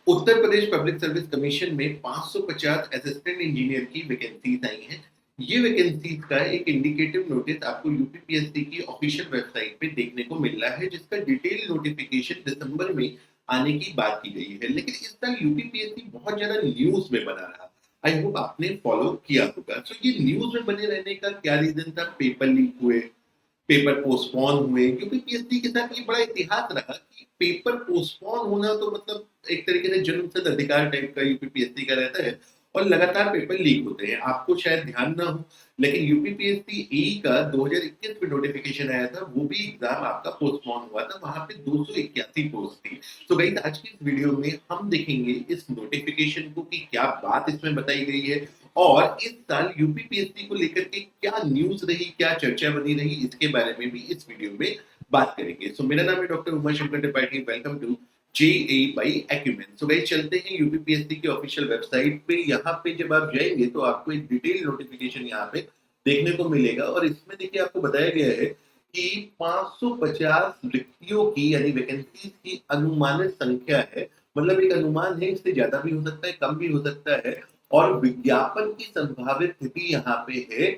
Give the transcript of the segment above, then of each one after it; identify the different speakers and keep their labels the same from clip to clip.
Speaker 1: Uttar Pradesh public service commission में 550 assistant engineer की vacancies आई हैं। ये वैकेंसीज का एक इंडिकेटिव नोटिस आपको यूपीपीएससी की ऑफिशियल वेबसाइट पे देखने को मिल रहा है, जिसका डिटेल नोटिफिकेशन दिसंबर में आने की बात की गई है। लेकिन इस साल यूपीपीएससी बहुत ज्यादा न्यूज में बना रहा। आई होप आपने फॉलो किया होगा। सो ये न्यूज में बने रहने का क्या रीजन था? पेपर लीक हुए, पेपर पोस्टपोन हुए, क्योंकि पीएससी के साथ ये बड़ा इतिहास रहा कि पेपर पोस्टपोन होना तो मतलब एक तरीके से जन्मसिद्ध अधिकार टाइप का यूपीपीएससी का रहता है। और लगातार पेपर लीक होते हैं, आपको शायद ध्यान ना हो, लेकिन यूपीपीएससी ए का 2021 में नोटिफिकेशन आया था, वो भी एग्जाम आपका पोस्टपोन हुआ था। वहां पे 281 पोस्ट थी। तो गाइस, आज की इस वीडियो में हम देखेंगे इस नोटिफिकेशन को कि क्या बात इसमें बताई गई है, और इस साल यूपीपीएससी को लेकर के क्या न्यूज रही, क्या चर्चा बनी रही, इसके बारे में भी इस वीडियो में बात करेंगे। सो मेरा नाम है doctor Uma Shankar Tripathi. Welcome to JA by Acumen। So guys, चलते हैं यूपीपीएससी की ऑफिशियल वेबसाइट पे। यहाँ पे जब आप जाएंगे तो आपको एक डिटेल नोटिफिकेशन यहाँ पे देखने को मिलेगा, और इसमें देखिए आपको बताया गया है कि 550 रिक्तियों की यानी वैकेंसीज की अनुमानित संख्या है। मतलब एक अनुमान है, इससे ज्यादा भी हो सकता है, कम भी हो सकता है। और विज्ञापन की संभावित तिथि यहाँ पे है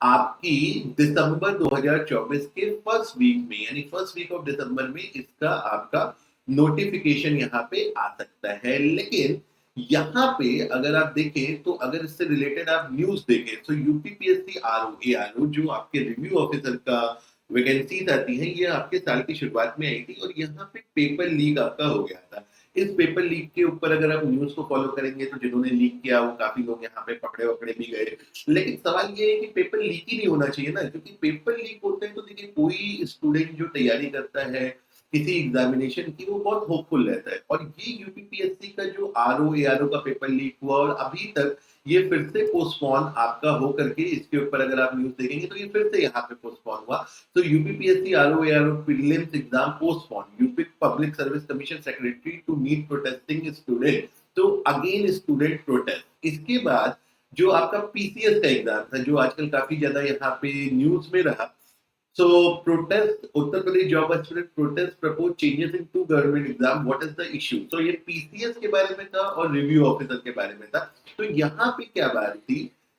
Speaker 1: आपकी दिसंबर 2024 के फर्स्ट वीक में, यानी फर्स्ट वीक ऑफ दिसंबर में इसका आपका नोटिफिकेशन यहाँ पे आ सकता है। लेकिन यहाँ पे अगर आप देखें तो अगर इससे रिलेटेड आप न्यूज देखें तो यूपीपीएससी आरओ जो आपके रिव्यू ऑफिसर का वैकेंसीज आती है, ये आपके साल की शुरुआत में आई थी, और यहाँ पे पेपर लीक आपका हो गया था। इस पेपर लीक के ऊपर अगर आप न्यूज को फॉलो करेंगे तो जिन्होंने लीक किया वो काफी लोग यहाँ पे पकड़े वकड़े भी गए। लेकिन सवाल ये है कि पेपर लीक ही नहीं होना चाहिए ना, क्योंकि पेपर लीक होते हैं तो देखिए कोई स्टूडेंट जो तैयारी करता है किसी एग्जामिनेशन की, वो बहुत होपफुल रहता है। और ये यूपीपीएससी का जो आरओ का पेपर लीक हुआ, और अभी तक ये फिर से पोस्टपोन आपका हो करके, इसके ऊपर अगर आप न्यूज देखेंगे तो ये फिर से यहाँ पे पोस्टपोन हुआ। तो UPPSC RO prelims exam postpone, UP public service commission secretary to meet protesting student. तो अगेन स्टूडेंट प्रोटेस्ट। इसके बाद जो आपका पीसीएस का एग्जाम था, जो आजकल काफी ज्यादा यहाँ पे न्यूज में रहा। So protest, Uttar Pradesh job aspirant protest propose changes in two government exam. What is the issue? So ये पीसीएस के बारे में था और रिव्यू ऑफिसर के बारे में था। तो यहाँ पे क्या बात थी?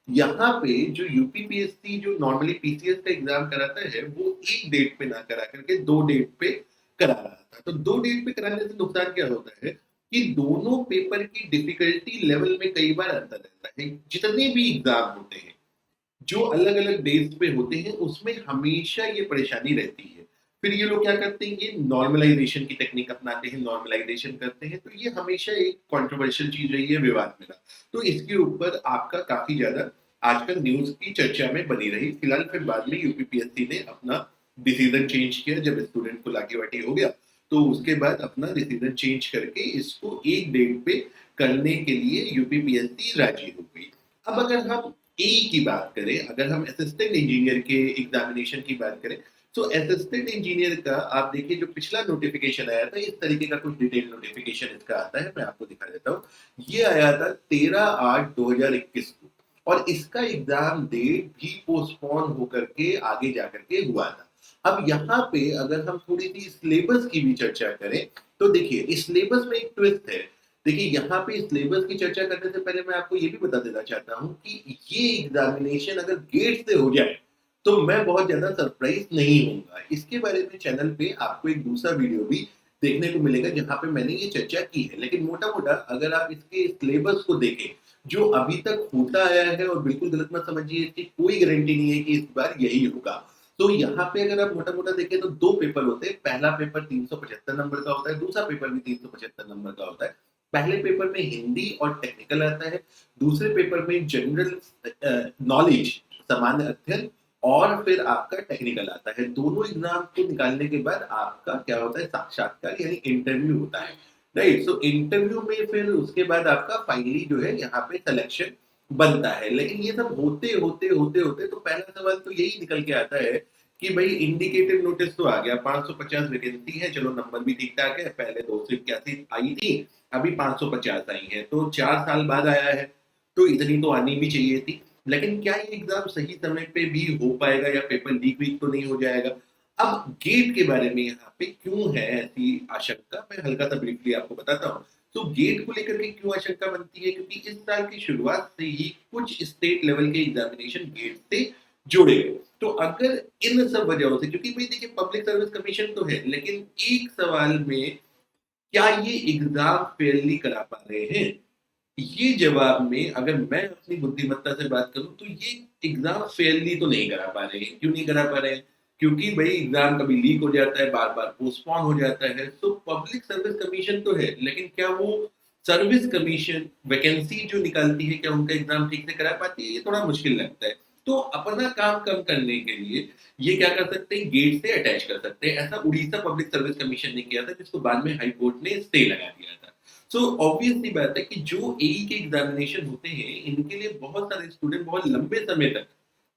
Speaker 1: यहाँ पे जो यूपीपीएससी जो नॉर्मली पीसीएस का एग्जाम कराता है, वो एक डेट पे ना करा करके दो डेट पे करा रहा था। तो दो डेट पे कराने से नुकसान क्या होता है कि दोनों पेपर की डिफिकल्टी लेवल में कई बार अंतर रहता है। जितने भी एग्जाम होते हैं जो अलग अलग डेज पे होते हैं, उसमें हमेशा ये परेशानी रहती है। फिर ये लोग क्या करते हैं, ये नॉर्मलाइजेशन की टेक्निक अपनाते हैं, नॉर्मलाइजेशन करते हैं। तो ये हमेशा एक कंट्रोवर्शियल चीज रही है, विवाद में रहा। तो इसके ऊपर आपका काफी ज्यादा आजकल न्यूज की चर्चा में बनी रही। फिलहाल फिर बाद में यूपीपीएससी ने अपना डिसीजन चेंज किया, जब स्टूडेंट को लाठी वाठी हो गया तो उसके बाद अपना डिसीजन चेंज करके इसको एक डेट पे करने के लिए यूपीपीएससी राजी हो गई। अब अगर हम ए की बात करें, अगर हम असिस्टेंट इंजीनियर के एग्जामिनेशन की बात करें, तो असिस्टेंट इंजीनियर का आप देखिए जो पिछला नोटिफिकेशन आया था, इस तरीके का कुछ डिटेल नोटिफिकेशन इसका आता है। मैं आपको दिखा देता हूँ। ये आया था 13/8/2021 को, और इसका एग्जाम डेट भी पोस्टपोन होकर के आगे जाकर के हुआ था। अब यहाँ पे अगर हम थोड़ी सी सिलेबस की भी चर्चा करें तो देखिए इस सिलेबस में एक ट्विस्ट है। देखिए यहाँ पे सिलेबस की चर्चा करने से पहले मैं आपको ये भी बता देना चाहता हूँ कि ये एग्जामिनेशन अगर गेट से हो जाए तो मैं बहुत ज्यादा सरप्राइज नहीं होऊंगा। इसके बारे में चैनल पे आपको एक दूसरा वीडियो भी देखने को मिलेगा जहां पे मैंने ये चर्चा की है। लेकिन मोटा मोटा अगर आप इसके सिलेबस को देखें जो अभी तक होता आया है, और बिल्कुल गलत मत समझिए, इसकी कोई गारंटी नहीं है कि इस बार यही होगा। तो यहाँ पे अगर आप मोटा मोटा देखें तो दो पेपर होते हैं। पहला पेपर 375 नंबर का होता है, दूसरा पेपर भी 375 नंबर का होता है। पहले पेपर में हिंदी और टेक्निकल आता है, दूसरे पेपर में जनरल नॉलेज सामान्य अध्ययन, और फिर आपका टेक्निकल आता है। दोनों एग्जाम को निकालने के बाद आपका क्या होता है, साक्षात्कार यानी इंटरव्यू होता है। राइट। सो इंटरव्यू में फिर उसके बाद आपका फाइनली जो है यहाँ पे सिलेक्शन बनता है। लेकिन ये सब होते होते होते होते तो पहला सवाल तो यही निकल के आता है कि भाई इंडिकेटिव नोटिस तो आ गया, 550 वैकेंसी है, चलो नंबर भी ठीक ठाक है, पहले 281 आई थी, अभी 550 आई है, तो 4 साल बाद आया है, तो इतनी तो आनी भी चाहिए थी। लेकिन क्या ये एग्जाम सही समय पे भी हो पाएगा, या पेपर लीक वीक तो नहीं हो जाएगा? अब गेट के बारे में यहाँ पे क्यों है ऐसी आशंका, मैं हल्का सा ब्रीफली आपको बताता हूँ। तो गेट को लेकर के क्यों आशंका बनती है? क्योंकि इस साल की शुरुआत से ही कुछ स्टेट लेवल के एग्जामिनेशन गेट से जोड़े गए। तो अगर इन सब वजहों से, क्योंकि भाई देखिए पब्लिक सर्विस कमीशन तो है, लेकिन एक सवाल में क्या ये एग्जाम फेयरली करा पा रहे हैं? ये जवाब में अगर मैं अपनी बुद्धिमत्ता से बात करूं तो ये एग्जाम फेयरली तो नहीं करा पा रहे हैं। क्यों नहीं करा पा रहे हैं? क्योंकि भाई एग्जाम कभी लीक हो जाता है, बार बार पोस्टपोन हो जाता है। तो पब्लिक सर्विस कमीशन तो है, लेकिन क्या वो सर्विस कमीशन वैकेंसी जो निकालती है, क्या उनका एग्जाम ठीक से करा पाती है? ये थोड़ा मुश्किल लगता है। तो अपना काम कम करने के लिए ये क्या कर सकते हैं, गेट से अटैच कर सकते हैं। ऐसा उड़ीसा पब्लिक सर्विस कमीशन ने किया था, जिसको बाद में हाई कोर्ट ने स्टे लगा दिया था। सो ऑब्वियस सी बात है कि जो एई के एग्जामिनेशन होते हैं, इनके लिए बहुत सारे स्टूडेंट बहुत लंबे समय तक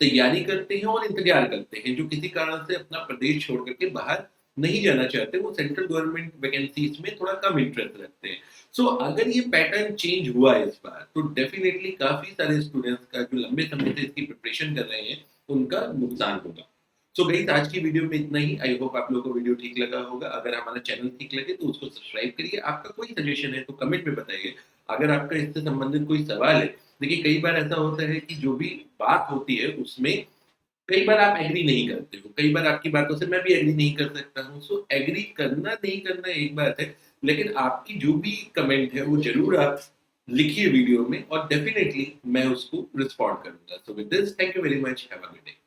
Speaker 1: तैयारी करते हैं और इंतजार करते हैं, जो किसी कारण से अपना प्रदेश छोड़ करके बाहर नहीं जाना चाहते। वो सेंट्रल गवर्नमेंट वैकेंसीज में थोड़ा कम इंटरेस्ट रखते हैं। सो अगर ये पैटर्न चेंज हुआ इस बार, तो डेफिनेटली काफी सारे स्टूडेंट्स का जो लंबे समय से इसकी प्रिपरेशन कर रहे हैं, उनका नुकसान होगा। सो गाइस, आज की वीडियो में इतना ही। आई होप आप लोगों को वीडियो ठीक लगा होगा। अगर हमारा चैनल ठीक लगे तो उसको सब्सक्राइब करिए। आपका कोई सजेशन है तो कमेंट में बताइए। अगर आपका इससे संबंधित कोई सवाल है, देखिए कई बार ऐसा होता है कि जो भी बात होती है उसमें कई बार आप एग्री नहीं करते हो, कई बार आपकी बातों से मैं भी एग्री नहीं कर सकता हूँ। सो एग्री करना नहीं करना एक बात है, लेकिन आपकी जो भी कमेंट है वो जरूर आप लिखिए वीडियो में, और डेफिनेटली मैं उसको रिस्पॉन्ड करूंगा। So with this, thank you very much, have a good day.